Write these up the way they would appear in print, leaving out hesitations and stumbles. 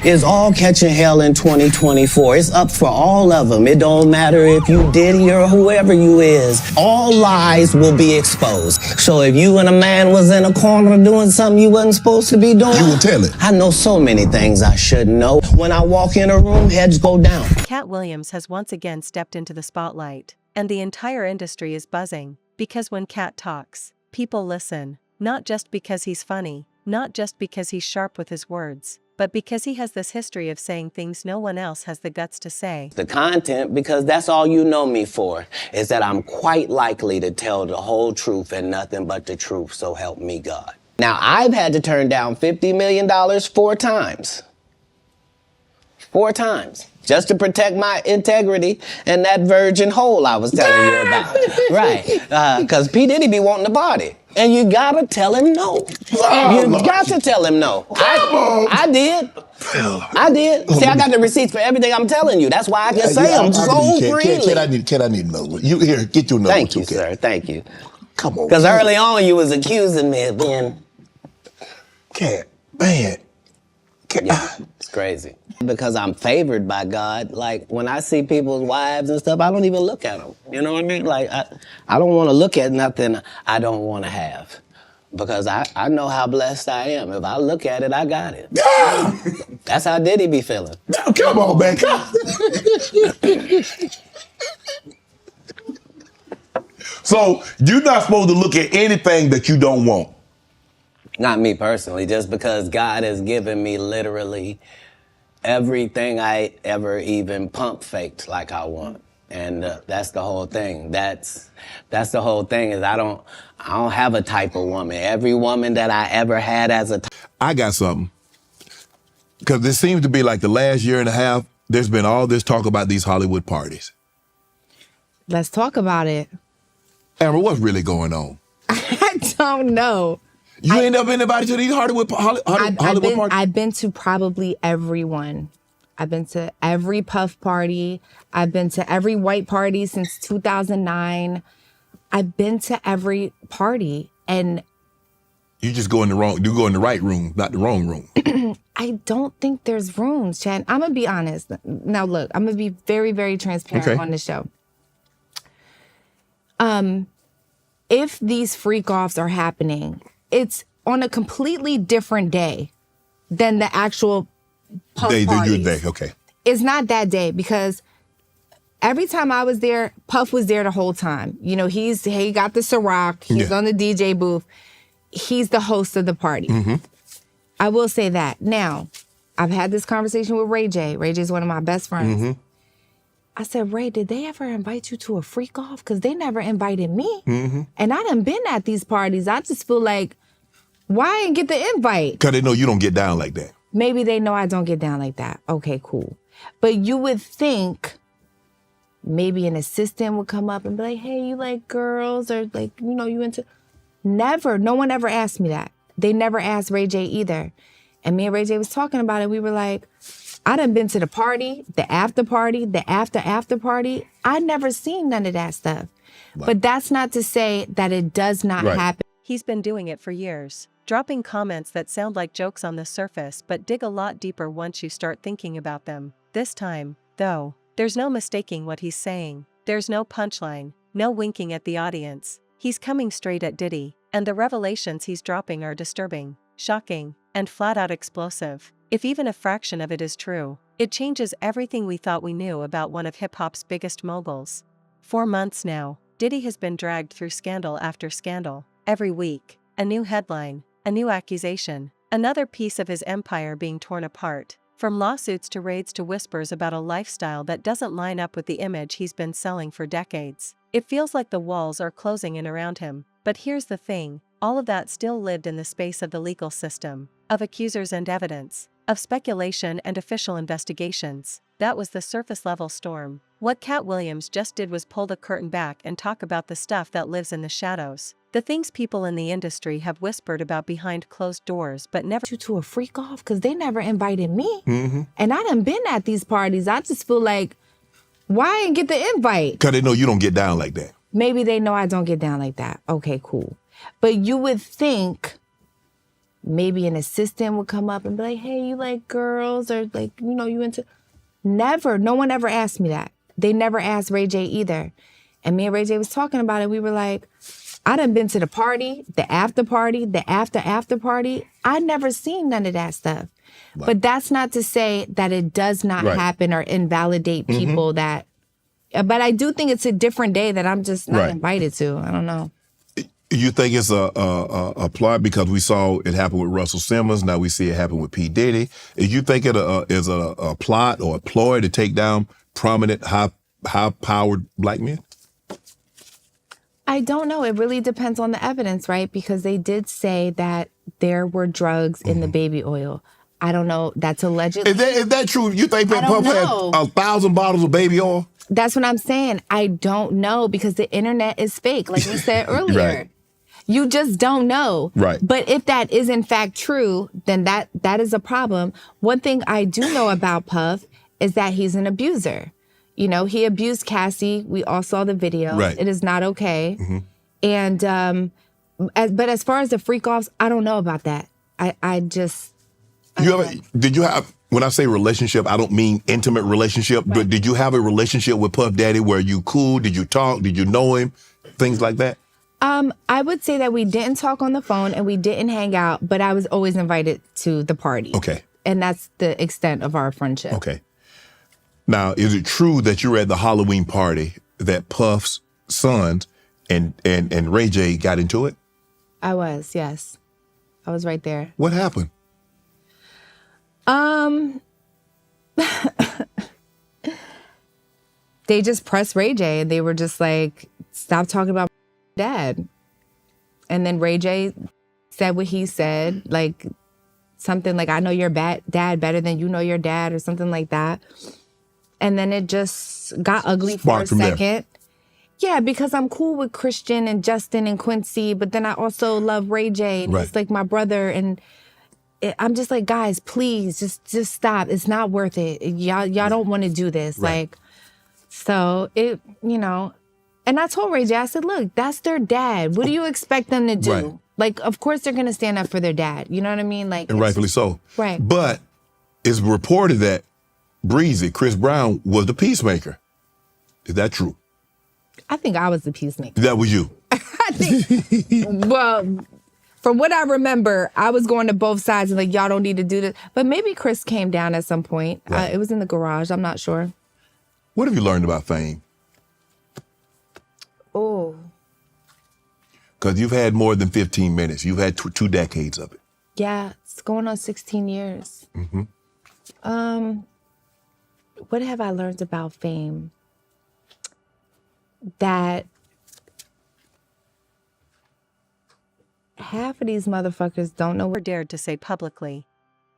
is all catching hell in 2024. It's up for all of them. It don't matter if you Diddy or whoever you is. All lies will be exposed. So if you and a man was in a corner doing something you wasn't supposed to be doing, you will tell it. I know so many things I shouldn't know. When I walk in a room, heads go down. Katt Williams has once again stepped into the spotlight, and the entire industry is buzzing, because when Katt talks, people listen, not just because he's funny, not just because he's sharp with his words, but because he has this history of saying things no one else has the guts to say. The content, because that's all you know me for, is that I'm quite likely to tell the whole truth and nothing but the truth, so help me God. Now, I've had to turn down $50 million 4 times. 4 times. Just to protect my integrity and that virgin hole I was telling you about. Right. Because P. Diddy be wanting to party. And you gotta tell him no. You got to tell him no. I did. I did. See, I got the receipts for everything I'm telling you. That's why I can say them so freely. Katt, I need another one. You here, get your number. Thank you, sir. Thank you. Come on. Because early on you was accusing me of being... Katt, man. Yeah, it's crazy. Because I'm favored by God. Like, when I see people's wives and stuff, I don't even look at them. You know what I mean? Like, I don't want to look at nothing I don't want to have. Because I know how blessed I am. If I look at it, I got it. That's how Diddy be feeling. No, come on, man. So, you're not supposed to look at anything that you don't want. Not me personally, just because God has given me literally everything I ever even pump faked like I want. And that's the whole thing. That's the whole thing is I don't have a type of woman. Every woman that I ever had as a I got something. Because it seems to be like the last year and a half, there's been all this talk about these Hollywood parties. Let's talk about it. Amber, what's really going on? I don't know. You ain't never been invited to these Hollywood parties? I've been to probably every one. I've been to every Puff party. I've been to every white party since 2009. I've been to every party, and you just go in the right room, not the wrong room. I don't think there's rooms, Chad. I'm gonna be honest. Now, look, I'm gonna be very, very transparent on the show. If these freak-offs are happening, it's on a completely different day than the actual Puff parties. Day, okay. It's not that day because every time I was there, Puff was there the whole time. You know, he got the Ciroc. He's on the DJ booth. He's the host of the party. Mm-hmm. I will say that. Now, I've had this conversation with Ray J. Ray J is one of my best friends. Mm-hmm. I said, Ray, did they ever invite you to a freak off? Because they never invited me. Mm-hmm. And I done been at these parties. I just feel like, why I didn't get the invite? Because they know you don't get down like that. Maybe they know I don't get down like that. Okay, cool. But you would think maybe an assistant would come up and be like, hey, you like girls? Or like, you know, you into... Never. No one ever asked me that. They never asked Ray J either. And me and Ray J was talking about it. We were like, I done been to the party, the after party, the after party. I never seen none of that stuff. Right. But that's not to say that it does not happen. He's been doing it for years, dropping comments that sound like jokes on the surface but dig a lot deeper once you start thinking about them. This time, though, there's no mistaking what he's saying. There's no punchline, no winking at the audience. He's coming straight at Diddy, and the revelations he's dropping are disturbing, shocking, and flat-out explosive. If even a fraction of it is true, it changes everything we thought we knew about one of hip-hop's biggest moguls. 4 months now, Diddy has been dragged through scandal after scandal. Every week, a new headline, a new accusation, another piece of his empire being torn apart. From lawsuits to raids to whispers about a lifestyle that doesn't line up with the image he's been selling for decades. It feels like the walls are closing in around him. But here's the thing, all of that still lived in the space of the legal system, of accusers and evidence, of speculation and official investigations. That was the surface-level storm. What Katt Williams just did was pull the curtain back and talk about the stuff that lives in the shadows. The things people in the industry have whispered about behind closed doors but never to a freak off because they never invited me. Mm-hmm. And I done been at these parties. I just feel like, why I didn't get the invite? Because they know you don't get down like that. Maybe they know I don't get down like that. Okay, cool. But you would think maybe an assistant would come up and be like, hey, you like girls, or like, you know, you into... Never. No one ever asked me that. They never asked Ray J either. And me and Ray J was talking about it. We were like, I done been to the party, the after party, the after party. I never seen none of that stuff. Right. But that's not to say that it does not happen or invalidate people that... But I do think it's a different day that I'm just not invited to. I don't know. You think it's a plot because we saw it happen with Russell Simmons. Now we see it happen with P. Diddy. You think it is a plot or a ploy to take down prominent, high-powered black men? I don't know. It really depends on the evidence, right? Because they did say that there were drugs in the baby oil. I don't know. That's allegedly. Is that true? You think that Puff had 1,000 bottles of baby oil? That's what I'm saying. I don't know because the internet is fake, like we said earlier. Right. You just don't know. Right. But if that is in fact true, then that is a problem. One thing I do know about Puff is that he's an abuser. You know, he abused Cassie. We all saw the video. Right. It is not okay. Mm-hmm. And but as far as the freak offs, I don't know about that. Did you have, when I say relationship, I don't mean intimate relationship, but did you have a relationship with Puff Daddy where you cool? Did you talk? Did you know him? Things like that? I would say that we didn't talk on the phone and we didn't hang out, but I was always invited to the party. Okay. And that's the extent of our friendship. Okay. Now, is it true that you were at the Halloween party that Puff's sons and Ray J got into it? I was, yes. I was right there. What happened? They just pressed Ray J and they were just like, stop talking about dad. And then Ray J said what he said, like something like, I know your dad better than you know your dad, or something like that. And then it just got ugly for a second. There. Yeah, because I'm cool with Christian and Justin and Quincy, but then I also love Ray J and he's like my brother. And I'm just like, guys, please just stop. It's not worth it. Y'all don't want to do this. Right. Like, so it, you know, and I told Ray J, I said, look, that's their dad. What do you expect them to do? Right. Like, of course they're going to stand up for their dad. You know what I mean? Like, and rightfully so. Right. But it's reported that Breezy, Chris Brown, was the peacemaker. Is that true? I think I was the peacemaker. That was you. I think, well, from what I remember, I was going to both sides and like, y'all don't need to do this. But maybe Chris came down at some point. Right. It was in the garage. I'm not sure. What have you learned about fame? Oh. Because you've had more than 15 minutes. You've had two decades of it. Yeah, it's going on 16 years. Mm-hmm. What have I learned about fame? That half of these motherfuckers don't know what dared to say publicly.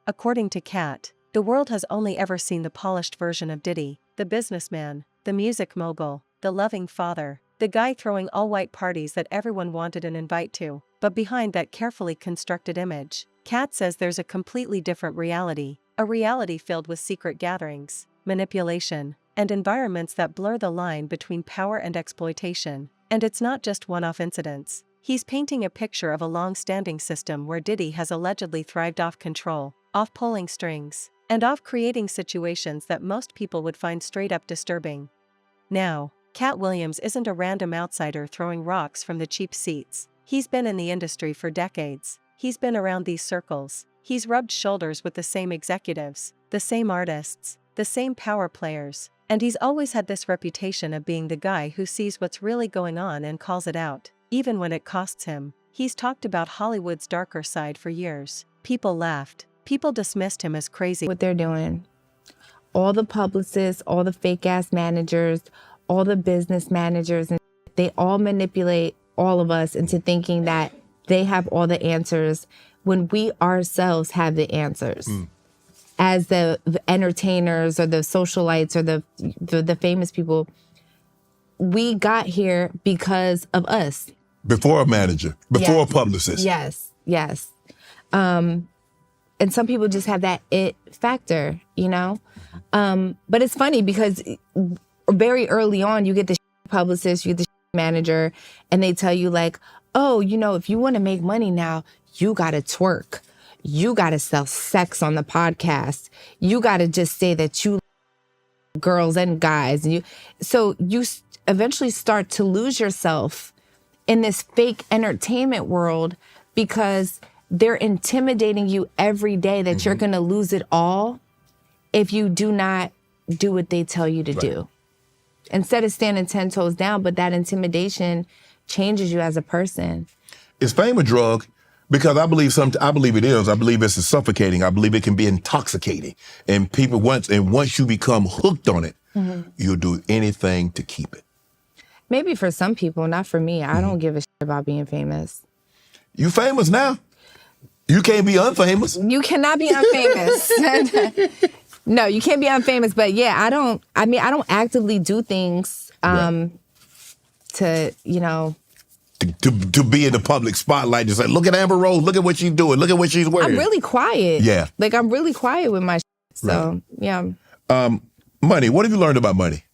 According to Katt, the world has only ever seen the polished version of Diddy, the businessman, the music mogul, the loving father, the guy throwing all-white parties that everyone wanted an invite to. But behind that carefully constructed image, Katt says there's a completely different reality, a reality filled with secret gatherings, manipulation, and environments that blur the line between power and exploitation. And it's not just one-off incidents. He's painting a picture of a long-standing system where Diddy has allegedly thrived off control, off pulling strings, and off creating situations that most people would find straight-up disturbing. Now, Katt Williams isn't a random outsider throwing rocks from the cheap seats. He's been in the industry for decades. He's been around these circles. He's rubbed shoulders with the same executives, the same artists, the same power players, and he's always had this reputation of being the guy who sees what's really going on and calls it out, even when it costs him. He's talked about Hollywood's darker side for years. People laughed. People dismissed him as crazy. What they're doing. All the publicists, all the fake-ass managers, all the business managers, and they all manipulate all of us into thinking that they have all the answers when we ourselves have the answers. As the entertainers or the socialites or the famous people, we got here because of us. Before a manager, before a publicist. Yes, yes. And some people just have that it factor, you know? But it's funny because very early on, you get the publicist, you get the manager, and they tell you like, oh, you know, if you want to make money now, you got to twerk. you got to sell sex on the podcast. You got to just say that you girls and guys. And you eventually start to lose yourself in this fake entertainment world because they're intimidating you every day that you're going to lose it all if you do not do what they tell you to do. Instead of standing 10 toes down, but that intimidation changes you as a person. Is fame a drug? Because I believe it is. I believe it's suffocating. I believe it can be intoxicating. And once you become hooked on it, you'll do anything to keep it. Maybe for some people, not for me. I don't give a shit about being famous. You famous now. You can't be unfamous. You cannot be unfamous. No, you can't be unfamous. But yeah, I don't actively do things to, you know. To be in the public spotlight, just like, look at Amber Rose, look at what she's doing, look at what she's wearing. I'm really quiet. Yeah. Like, I'm really quiet with my shit. So, yeah. Money, what have you learned about money?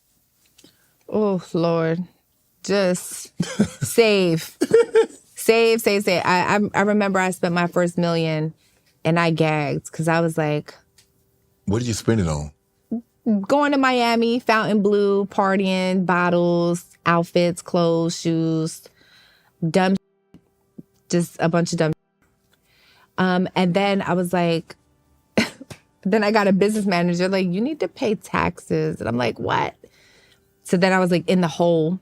Oh, Lord. Just save. Save. I remember I spent my first $1 million and I gagged because I was like, what did you spend it on? Going to Miami, Fontainebleau, partying, bottles, outfits, clothes, shoes, dumb shit, just a bunch of dumb shit. And then I was like, then I got a business manager, like, you need to pay taxes. And I'm like, what? So then I was like in the hole.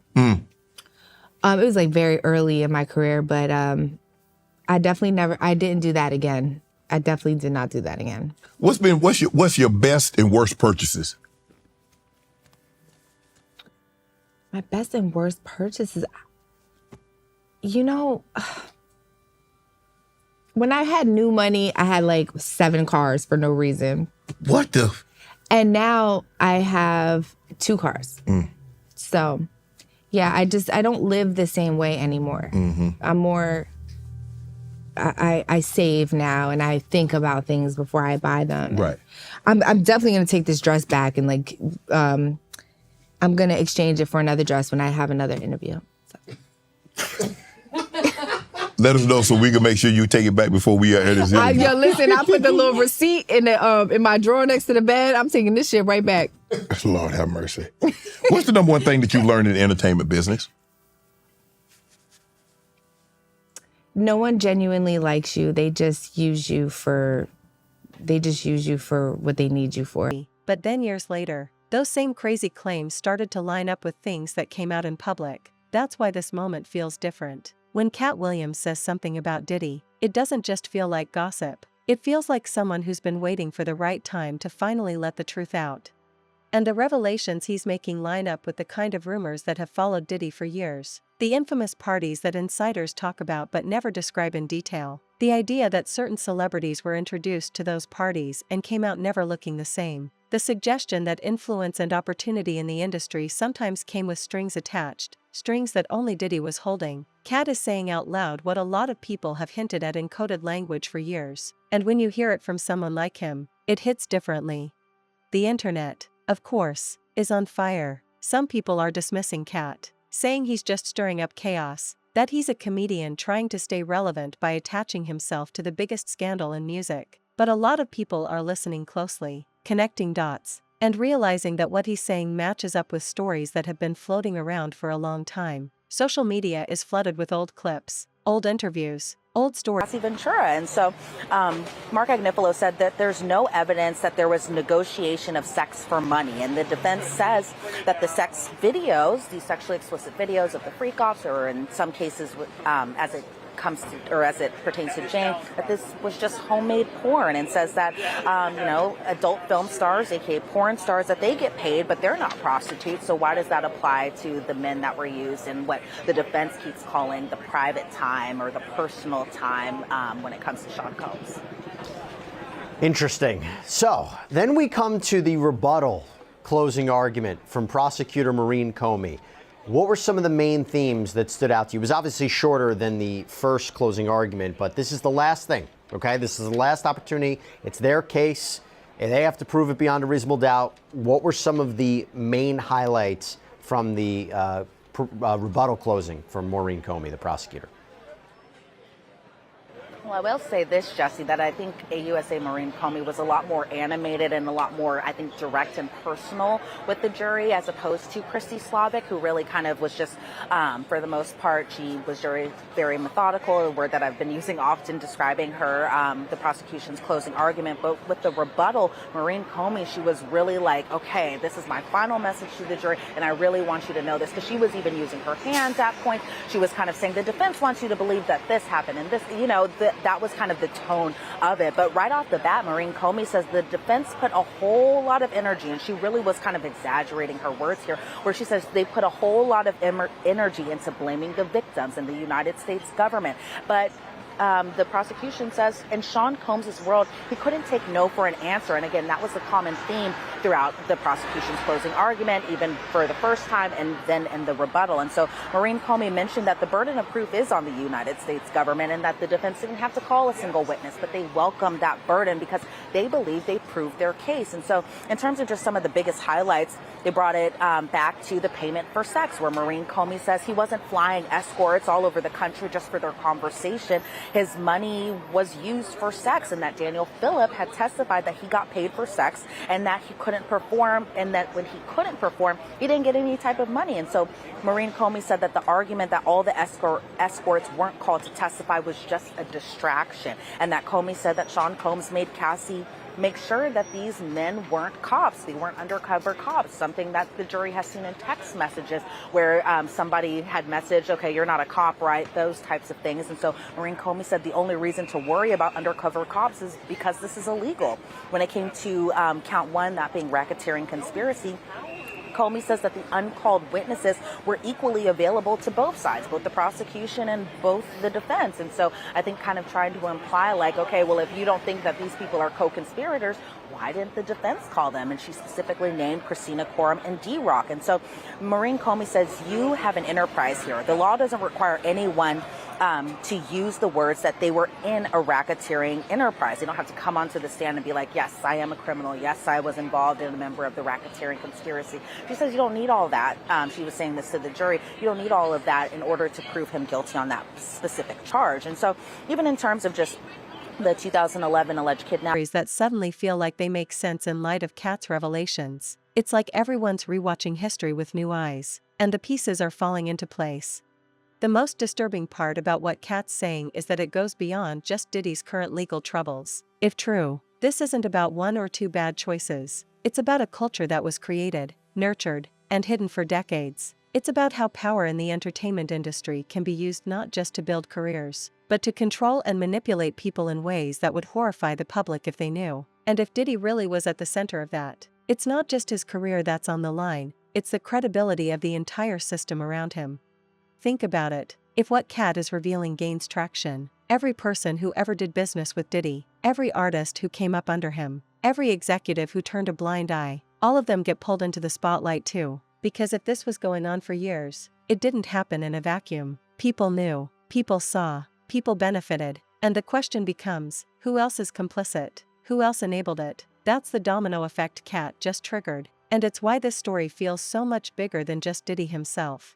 It was like very early in my career, but I didn't do that again. I definitely did not do that again. What's your best and worst purchases? My best and worst purchases, you know, when I had new money, I had like 7 cars for no reason. What the? And now I have 2 cars. So, yeah, I don't live the same way anymore. I'm more, I save now and I think about things before I buy them. Right. I'm definitely going to take this dress back and like, I'm going to exchange it for another dress when I have another interview. So. Let us know so we can make sure you take it back before we air this interview. Yo, listen, I put the little receipt in my drawer next to the bed. I'm taking this shit right back. Lord have mercy. What's the number one thing that you learned in the entertainment business? No one genuinely likes you. They just use you for what they need you for. But then years later, those same crazy claims started to line up with things that came out in public. That's why this moment feels different. When Katt Williams says something about Diddy, it doesn't just feel like gossip. It feels like someone who's been waiting for the right time to finally let the truth out. And the revelations he's making line up with the kind of rumors that have followed Diddy for years. The infamous parties that insiders talk about but never describe in detail. The idea that certain celebrities were introduced to those parties and came out never looking the same. The suggestion that influence and opportunity in the industry sometimes came with strings attached, strings that only Diddy was holding. Katt is saying out loud what a lot of people have hinted at in coded language for years. And when you hear it from someone like him, it hits differently. The internet, of course, is on fire. Some people are dismissing Katt, saying he's just stirring up chaos, that he's a comedian trying to stay relevant by attaching himself to the biggest scandal in music. But a lot of people are listening closely, connecting dots, and realizing that what he's saying matches up with stories that have been floating around for a long time. Social media is flooded with old clips, old interviews, old stories. Ventura. And so Mark Agnifilo said that there's no evidence that there was negotiation of sex for money. And the defense says that the sex videos, these sexually explicit videos of the freak-offs, or in some cases as it comes to, or as it pertains to Jane, that this was just homemade porn, and says that, adult film stars, aka porn stars, that they get paid, but they're not prostitutes. So why does that apply to the men that were used in what the defense keeps calling the private time or the personal time when it comes to Sean Combs? Interesting. So then we come to the rebuttal closing argument from prosecutor Maureen Comey. What were some of the main themes that stood out to you? It was obviously shorter than the first closing argument, but this is the last thing, okay? This is the last opportunity. It's their case, and they have to prove it beyond a reasonable doubt. What were some of the main highlights from the rebuttal closing from Maureen Comey, the prosecutor? Well, Well, I will say this, Jesse, that I think AUSA Maureen Comey was a lot more animated and a lot more, I think, direct and personal with the jury as opposed to Christy Slavic, who really kind of was just, for the most part, she was very, very methodical, a word that I've been using often describing her, the prosecution's closing argument. But with the rebuttal, Maureen Comey, she was really like, okay, this is my final message to the jury, and I really want you to know this, because she was even using her hands at points. She was kind of saying, the defense wants you to believe that this happened and this, you know, that was kind of the tone of it. But right off the bat, Maureen Comey says the defense put a whole lot of energy, and she really was kind of exaggerating her words here, where she says they put a whole lot of energy into blaming the victims and the United States government. But the prosecution says in Sean Combs' world, he couldn't take no for an answer. And again, that was the common theme throughout the prosecution's closing argument, even for the first time and then in the rebuttal. And so Maureen Comey mentioned that the burden of proof is on the United States government and that the defense didn't have to call a single witness, but they welcomed that burden because they believe they proved their case. And so in terms of just some of the biggest highlights, they brought it back to the payment for sex, where Maureen Comey says he wasn't flying escorts all over the country just for their conversation. His money was used for sex, and that Daniel Phillip had testified that he got paid for sex and that he couldn't perform, and that when he couldn't perform, he didn't get any type of money. And so Maureen Comey said that the argument that all the escorts weren't called to testify was just a distraction, and that Comey said that Sean Combs made Cassie make sure that these men weren't cops. They weren't undercover cops, something that the jury has seen in text messages where somebody had messaged, okay, you're not a cop, right? Those types of things. And so Maureen Comey said the only reason to worry about undercover cops is because this is illegal. When it came to count one, that being racketeering conspiracy, Comey says that the uncalled witnesses were equally available to both sides, both the prosecution and both the defense. And so I think kind of trying to imply like, okay, well, if you don't think that these people are co-conspirators, why didn't the defense call them? And she specifically named Christina Quorum and D-Rock. And so Maureen Comey says, you have an enterprise here. The law doesn't require anyone to use the words that they were in a racketeering enterprise. They don't have to come onto the stand and be like, yes, I am a criminal. Yes, I was involved in a member of the racketeering conspiracy. She says you don't need all that. She was saying this to the jury. You don't need all of that in order to prove him guilty on that specific charge. And so even in terms of just the 2011 alleged kidnapping that suddenly feel like they make sense in light of Katt's revelations. It's like everyone's rewatching history with new eyes, and the pieces are falling into place. The most disturbing part about what Katt's saying is that it goes beyond just Diddy's current legal troubles. If true, this isn't about one or two bad choices. It's about a culture that was created, nurtured, and hidden for decades. It's about how power in the entertainment industry can be used not just to build careers, but to control and manipulate people in ways that would horrify the public if they knew. And if Diddy really was at the center of that, it's not just his career that's on the line, it's the credibility of the entire system around him. Think about it. If what Katt is revealing gains traction, every person who ever did business with Diddy, every artist who came up under him, every executive who turned a blind eye, all of them get pulled into the spotlight too. Because if this was going on for years, it didn't happen in a vacuum. People knew, people saw, people benefited, and the question becomes, who else is complicit? Who else enabled it? That's the domino effect Katt just triggered, and it's why this story feels so much bigger than just Diddy himself.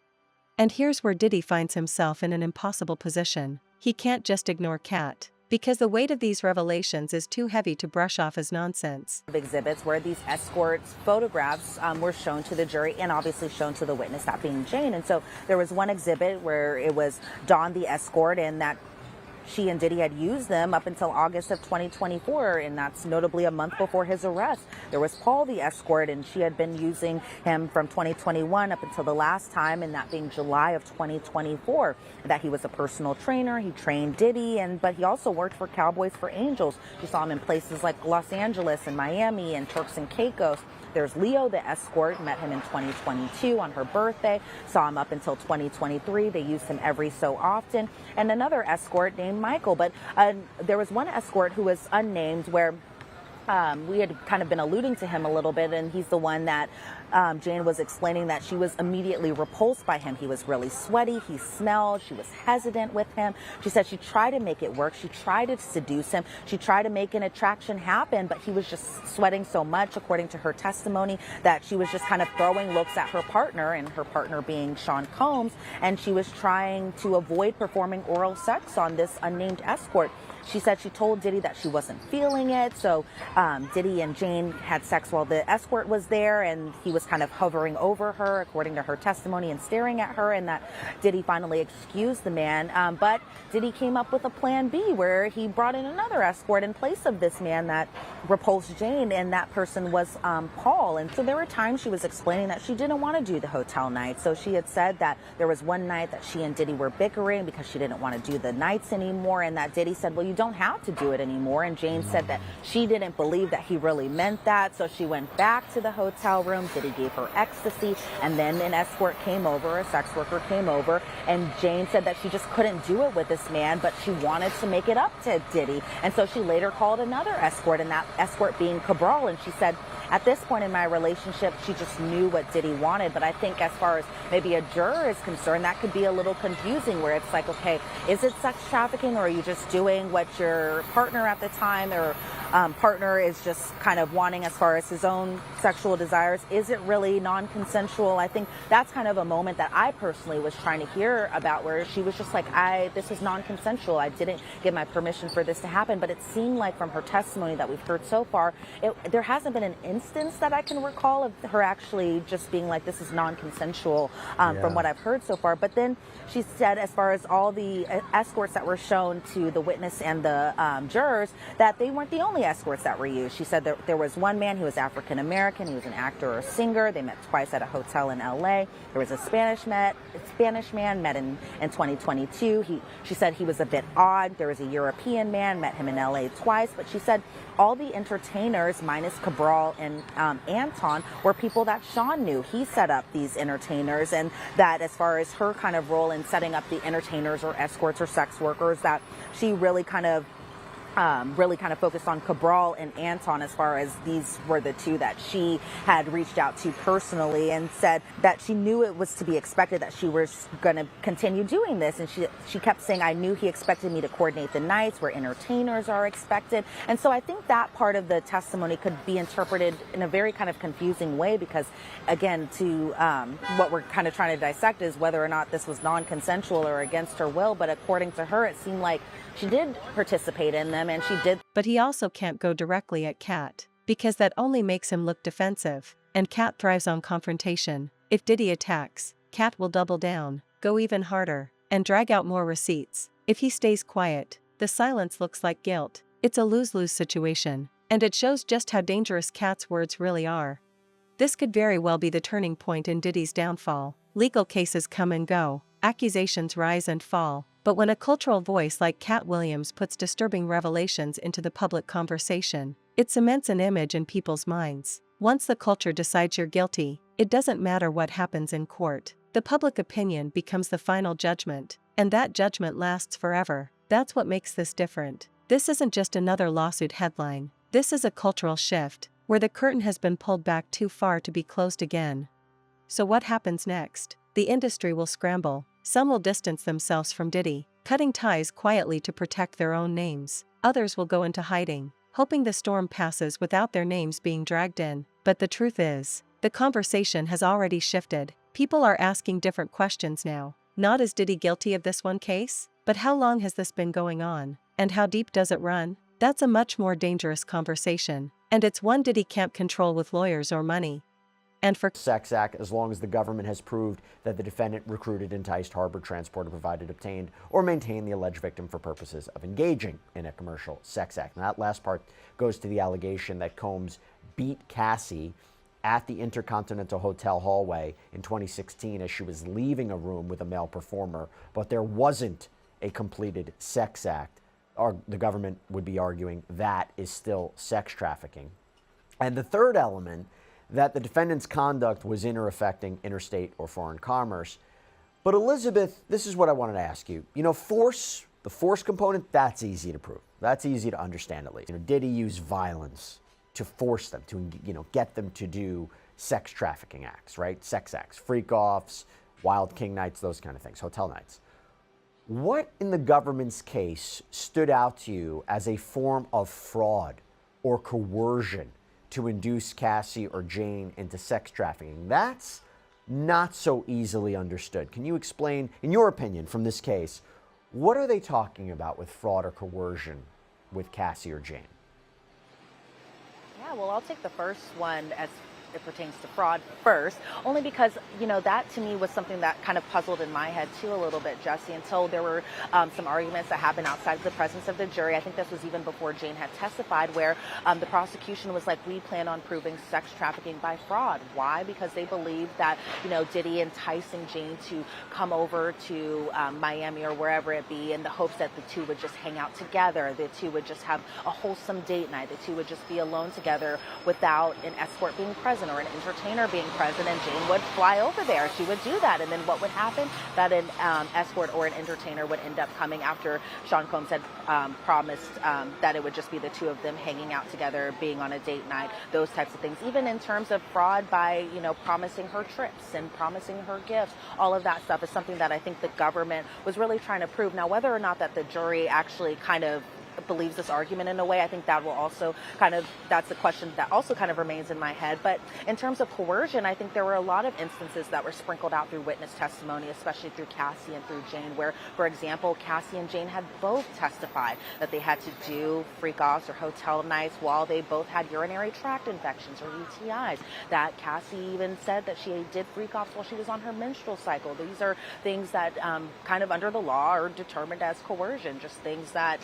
And here's where Diddy finds himself in an impossible position. He can't just ignore Katt, because the weight of these revelations is too heavy to brush off as nonsense. Exhibits where these escorts photographs were shown to the jury and obviously shown to the witness, that being Jane. And so there was one exhibit where it was Dawn the escort, and that she and Diddy had used them up until August of 2024, and that's notably a month before his arrest. There was Paul the escort, and she had been using him from 2021 up until the last time, and that being July of 2024. That he was a personal trainer, he trained Diddy, but he also worked for Cowboys for Angels. You saw him in places like Los Angeles and Miami and Turks and Caicos. There's Leo the escort, met him in 2022 on her birthday, saw him up until 2023. They used him every so often. And another escort named Michael. But there was one escort who was unnamed where we had kind of been alluding to him a little bit, and he's the one that Jane was explaining that she was immediately repulsed by him. He was really sweaty, he smelled, she was hesitant with him. She said she tried to make it work, she tried to seduce him, she tried to make an attraction happen, but he was just sweating so much, according to her testimony, that she was just kind of throwing looks at her partner, and her partner being Sean Combs, and she was trying to avoid performing oral sex on this unnamed escort. she said she told Diddy that she wasn't feeling it. So Diddy and Jane had sex while the escort was there, and he was kind of hovering over her, according to her testimony, and staring at her, and that Diddy finally excused the man. But Diddy came up with a plan B where he brought in another escort in place of this man that repulsed Jane, and that person was Paul. And so there were times she was explaining that she didn't want to do the hotel night. So she had said that there was one night that she and Diddy were bickering because she didn't want to do the nights anymore, and that Diddy said, well, you don't have to do it anymore. And Jane said that she didn't believe that he really meant that. So she went back to the hotel room. Diddy gave her ecstasy, and then an escort came over, a sex worker came over, and Jane said that she just couldn't do it with this man, but she wanted to make it up to Diddy. And so she later called another escort, and that escort being Cabral, and she said, at this point in my relationship, she just knew what Diddy wanted. But I think as far as maybe a juror is concerned, that could be a little confusing, where it's like, okay, is it sex trafficking, or are you just doing what your partner at the time or partner is just kind of wanting as far as his own sexual desires? Is it really non-consensual? I think that's kind of a moment that I personally was trying to hear about, where she was just like, this is non-consensual. I didn't give my permission for this to happen. But it seemed like from her testimony that we've heard so far, there hasn't been an instance that I can recall of her actually just being like, this is non-consensual from what I've heard so far. But then she said, as far as all the escorts that were shown to the witness and the jurors, that they weren't the only escorts that were used. She said that there was one man who was African American. He was an actor or a singer. They met twice at a hotel in LA. There was a Spanish man met in 2022. She said he was a bit odd. There was a European man, met him in LA twice. But she said all the entertainers, minus Cabral and Anton, were people that Sean knew. He set up these entertainers, and that as far as her kind of role in setting up the entertainers or escorts or sex workers, that she really kind of focused on Cabral and Anton, as far as these were the two that she had reached out to personally, and said that she knew it was to be expected that she was going to continue doing this. And she kept saying, I knew he expected me to coordinate the nights where entertainers are expected. And so I think that part of the testimony could be interpreted in a very kind of confusing way, because again, to what we're kind of trying to dissect is whether or not this was non-consensual or against her will. But according to her, it seemed like she did participate in them, and she did. But he also can't go directly at Katt, because that only makes him look defensive, and Katt thrives on confrontation. If Diddy attacks, Katt will double down, go even harder, and drag out more receipts. If he stays quiet, the silence looks like guilt. It's a lose-lose situation, and it shows just how dangerous Katt's words really are. This could very well be the turning point in Diddy's downfall. Legal cases come and go, accusations rise and fall. But when a cultural voice like Katt Williams puts disturbing revelations into the public conversation, it cements an image in people's minds. Once the culture decides you're guilty, it doesn't matter what happens in court. The public opinion becomes the final judgment, and that judgment lasts forever. That's what makes this different. This isn't just another lawsuit headline. This is a cultural shift, where the curtain has been pulled back too far to be closed again. So what happens next? The industry will scramble. Some will distance themselves from Diddy, cutting ties quietly to protect their own names. Others will go into hiding, hoping the storm passes without their names being dragged in. But the truth is, the conversation has already shifted. People are asking different questions now. Not is Diddy guilty of this one case, but how long has this been going on? And how deep does it run? That's a much more dangerous conversation, and it's one Diddy can't control with lawyers or money. And for Sex Act, as long as the government has proved that the defendant recruited, enticed, harbored, transported, provided, obtained, or maintained the alleged victim for purposes of engaging in a commercial sex act. And that last part goes to the allegation that Combs beat Cassie at the Intercontinental Hotel hallway in 2016 as she was leaving a room with a male performer, but there wasn't a completed sex act. Or the government would be arguing that is still sex trafficking. And the third element, that the defendant's conduct was in or affecting interstate or foreign commerce. But Elizabeth, this is what I wanted to ask you. You know, the force component, that's easy to prove. That's easy to understand, at least. Did he use violence to force them, to get them to do sex trafficking acts, right? Sex acts, freak-offs, wild king nights, those kind of things, hotel nights. What in the government's case stood out to you as a form of fraud or coercion to induce Cassie or Jane into sex trafficking? That's not so easily understood. Can you explain, in your opinion, from this case, what are they talking about with fraud or coercion with Cassie or Jane? Yeah, well, I'll take the first one as it pertains to fraud first, only because, that to me was something that kind of puzzled in my head too a little bit, Jesse, until there were some arguments that happened outside of the presence of the jury. I think this was even before Jane had testified, where the prosecution was like, we plan on proving sex trafficking by fraud. Why? Because they believed that, Diddy enticing Jane to come over to Miami or wherever it be in the hopes that the two would just hang out together, the two would just have a wholesome date night, the two would just be alone together without an escort being present or an entertainer being present, and Jane would fly over there. She would do that, and then what would happen? That an escort or an entertainer would end up coming after Sean Combs had promised that it would just be the two of them hanging out together, being on a date night, those types of things. Even in terms of fraud by, promising her trips and promising her gifts, all of that stuff is something that I think the government was really trying to prove. Now, whether or not that the jury actually kind of believes this argument in a way, I think that will also that's the question that also kind of remains in my head. But in terms of coercion, I think there were a lot of instances that were sprinkled out through witness testimony, especially through Cassie and through Jane, where, for example, Cassie and Jane had both testified that they had to do freak-offs or hotel nights while they both had urinary tract infections or UTIs, that Cassie even said that she did freak-offs while she was on her menstrual cycle. These are things that kind of under the law are determined as coercion, just things that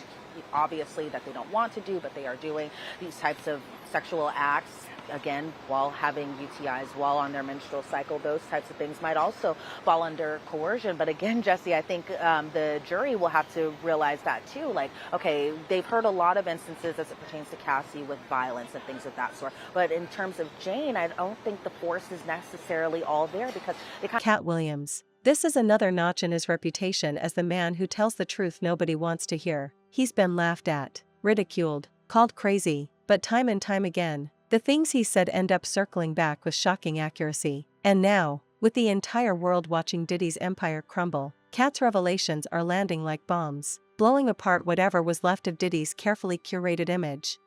obviously that they don't want to do, but they are doing these types of sexual acts, again, while having UTIs, while on their menstrual cycle. Those types of things might also fall under coercion. But again, Jesse, I think the jury will have to realize that too. Like, okay, they've heard a lot of instances as it pertains to Cassie with violence and things of that sort. But in terms of Jane, I don't think the force is necessarily all there, because they Katt Williams. This is another notch in his reputation as the man who tells the truth nobody wants to hear. He's been laughed at, ridiculed, called crazy, but time and time again, the things he said end up circling back with shocking accuracy. And now, with the entire world watching Diddy's empire crumble, Katt's revelations are landing like bombs, blowing apart whatever was left of Diddy's carefully curated image.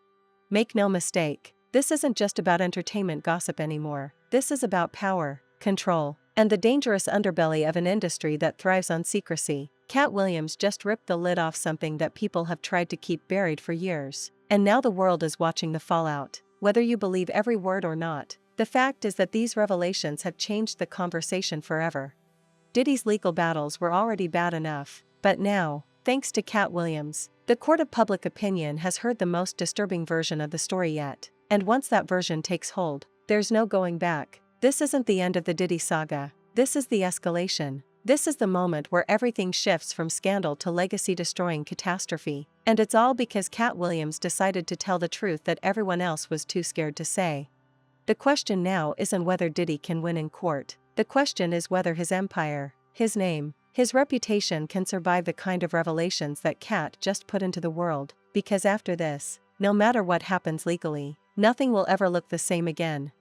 Make no mistake, this isn't just about entertainment gossip anymore. This is about power, control, and the dangerous underbelly of an industry that thrives on secrecy. Katt Williams just ripped the lid off something that people have tried to keep buried for years. And now the world is watching the fallout. Whether you believe every word or not, the fact is that these revelations have changed the conversation forever. Diddy's legal battles were already bad enough, but now, thanks to Katt Williams, the court of public opinion has heard the most disturbing version of the story yet. And once that version takes hold, there's no going back. This isn't the end of the Diddy saga. This is the escalation. This is the moment where everything shifts from scandal to legacy-destroying catastrophe. And it's all because Katt Williams decided to tell the truth that everyone else was too scared to say. The question now isn't whether Diddy can win in court. The question is whether his empire, his name, his reputation can survive the kind of revelations that Katt just put into the world. Because after this, no matter what happens legally, nothing will ever look the same again.